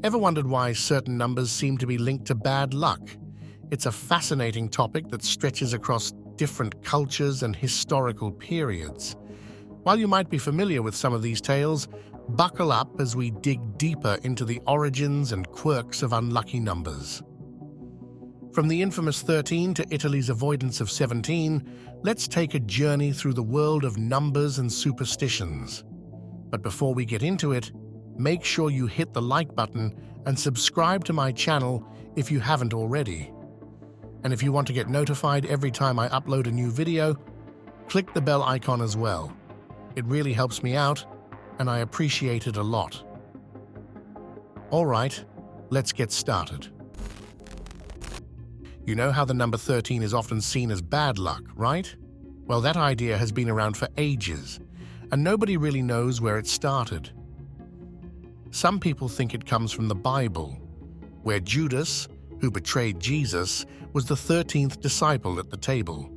Ever wondered why certain numbers seem to be linked to bad luck? It's a fascinating topic that stretches across different cultures and historical periods. While you might be familiar with some of these tales, buckle up as we dig deeper into the origins and quirks of unlucky numbers. From the infamous 13 to Italy's avoidance of 17, let's take a journey through the world of numbers and superstitions. But before we get into it, make sure you hit the like button and subscribe to my channel if you haven't already. And if you want to get notified every time I upload a new video, click the bell icon as well. It really helps me out, and I appreciate it a lot. Alright, let's get started. You know how the number 13 is often seen as bad luck, right? Well, that idea has been around for ages, and nobody really knows where it started. Some people think it comes from the Bible, where Judas, who betrayed Jesus, was the 13th disciple at the table.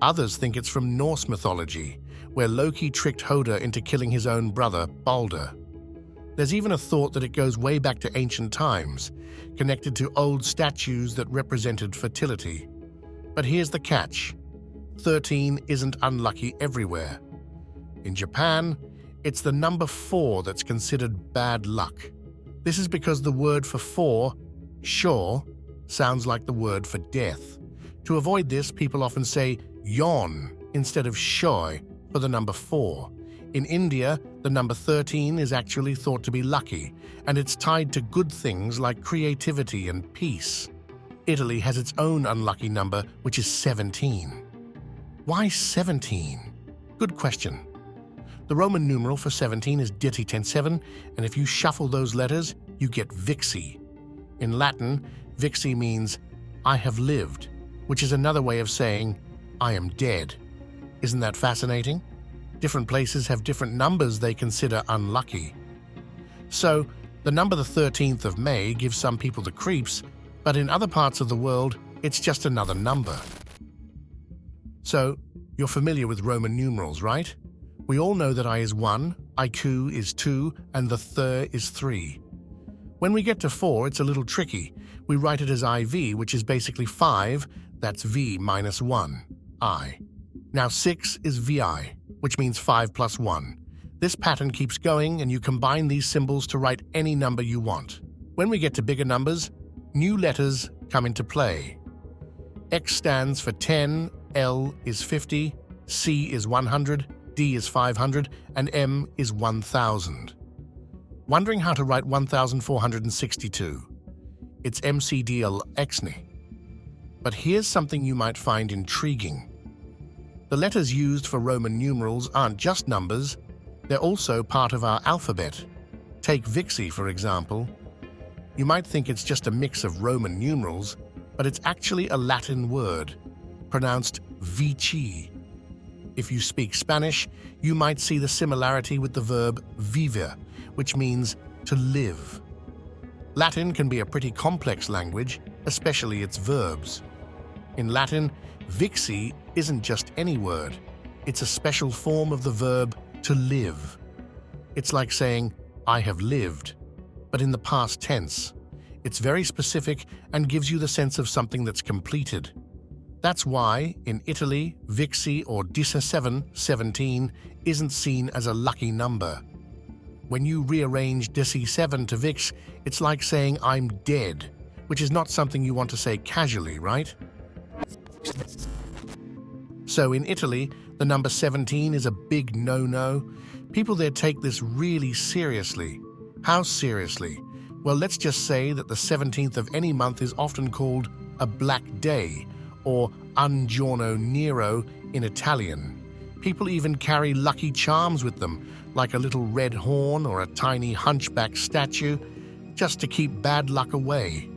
Others think it's from Norse mythology, where Loki tricked Hoder into killing his own brother, Balder. There's even a thought that it goes way back to ancient times, connected to old statues that represented fertility. But here's the catch. 13 isn't unlucky everywhere. In Japan, it's the number 4 that's considered bad luck. This is because the word for 4, sho, sounds like the word for death. To avoid this, people often say yon instead of shoi for the number 4. In India, the number 13 is actually thought to be lucky, and it's tied to good things like creativity and peace. Italy has its own unlucky number, which is 17. Why 17? Good question. The Roman numeral for 17 is dirty 10-7, and if you shuffle those letters, you get VIXI. In Latin, VIXI means I have lived, which is another way of saying I am dead. Isn't that fascinating? Different places have different numbers they consider unlucky. So, the number the 13th of May gives some people the creeps, but in other parts of the world, it's just another number. So, you're familiar with Roman numerals, right? We all know that I is 1, IQ is 2, and the thir is 3. When we get to 4, it's a little tricky. We write it as IV, which is basically 5, that's V minus 1, I. Now 6 is VI, which means 5 plus 1. This pattern keeps going, and you combine these symbols to write any number you want. When we get to bigger numbers, new letters come into play. X stands for 10, L is 50, C is 100, D is 500, and M is 1000. Wondering how to write 1462? It's MCDL-XNI. But here's something you might find intriguing. The letters used for Roman numerals aren't just numbers, they're also part of our alphabet. Take VIXI, for example. You might think it's just a mix of Roman numerals, but it's actually a Latin word, pronounced VICI. If you speak Spanish, you might see the similarity with the verb vivir, which means to live. Latin can be a pretty complex language, especially its verbs. In Latin, VIXI isn't just any word. It's a special form of the verb to live. It's like saying, I have lived, but in the past tense. It's very specific and gives you the sense of something that's completed. That's why, in Italy, VIXI or 17 isn't seen as a lucky number. When you rearrange 17 to VIX, it's like saying I'm dead, which is not something you want to say casually, right? So in Italy, the number 17 is a big no-no. People there take this really seriously. How seriously? Well, let's just say that the 17th of any month is often called a black day, or un giorno nero in Italian. People even carry lucky charms with them, like a little red horn or a tiny hunchback statue, just to keep bad luck away.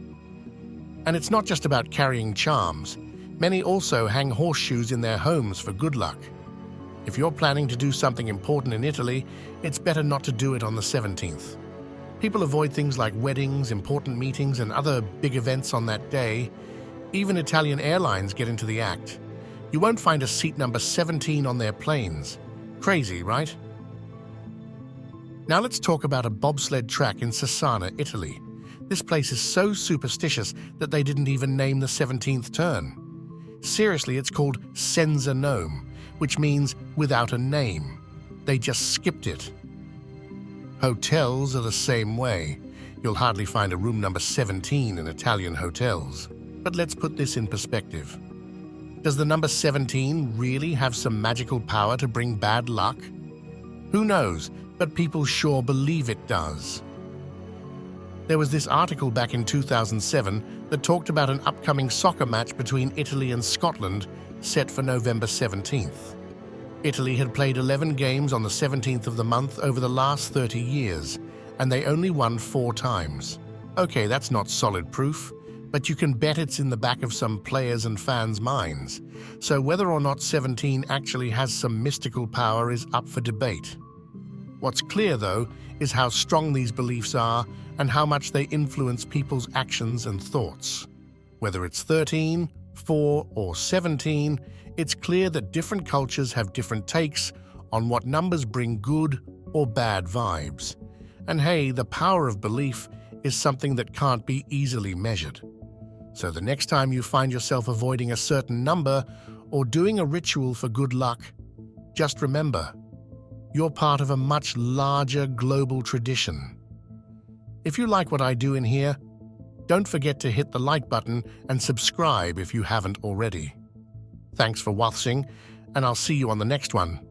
And it's not just about carrying charms. Many also hang horseshoes in their homes for good luck. If you're planning to do something important in Italy, it's better not to do it on the 17th. People avoid things like weddings, important meetings, and other big events on that day. Even Italian airlines get into the act. You won't find a seat number 17 on their planes. Crazy, right? Now let's talk about a bobsled track in Sassana, Italy. This place is so superstitious that they didn't even name the 17th turn. Seriously, it's called senza nome, which means without a name. They just skipped it. Hotels are the same way. You'll hardly find a room number 17 in Italian hotels. But let's put this in perspective. Does the number 17 really have some magical power to bring bad luck? Who knows, but people sure believe it does. There was this article back in 2007 that talked about an upcoming soccer match between Italy and Scotland set for November 17th. Italy had played 11 games on the 17th of the month over the last 30 years, and they only won 4 times. Okay, that's not solid proof, but you can bet it's in the back of some players' and fans' minds. So whether or not 17 actually has some mystical power is up for debate. What's clear, though, is how strong these beliefs are and how much they influence people's actions and thoughts. Whether it's 13, 4, or 17, it's clear that different cultures have different takes on what numbers bring good or bad vibes. And hey, the power of belief is something that can't be easily measured. So the next time you find yourself avoiding a certain number or doing a ritual for good luck, just remember, you're part of a much larger global tradition. If you like what I do in here, don't forget to hit the like button and subscribe if you haven't already. Thanks for watching, and I'll see you on the next one.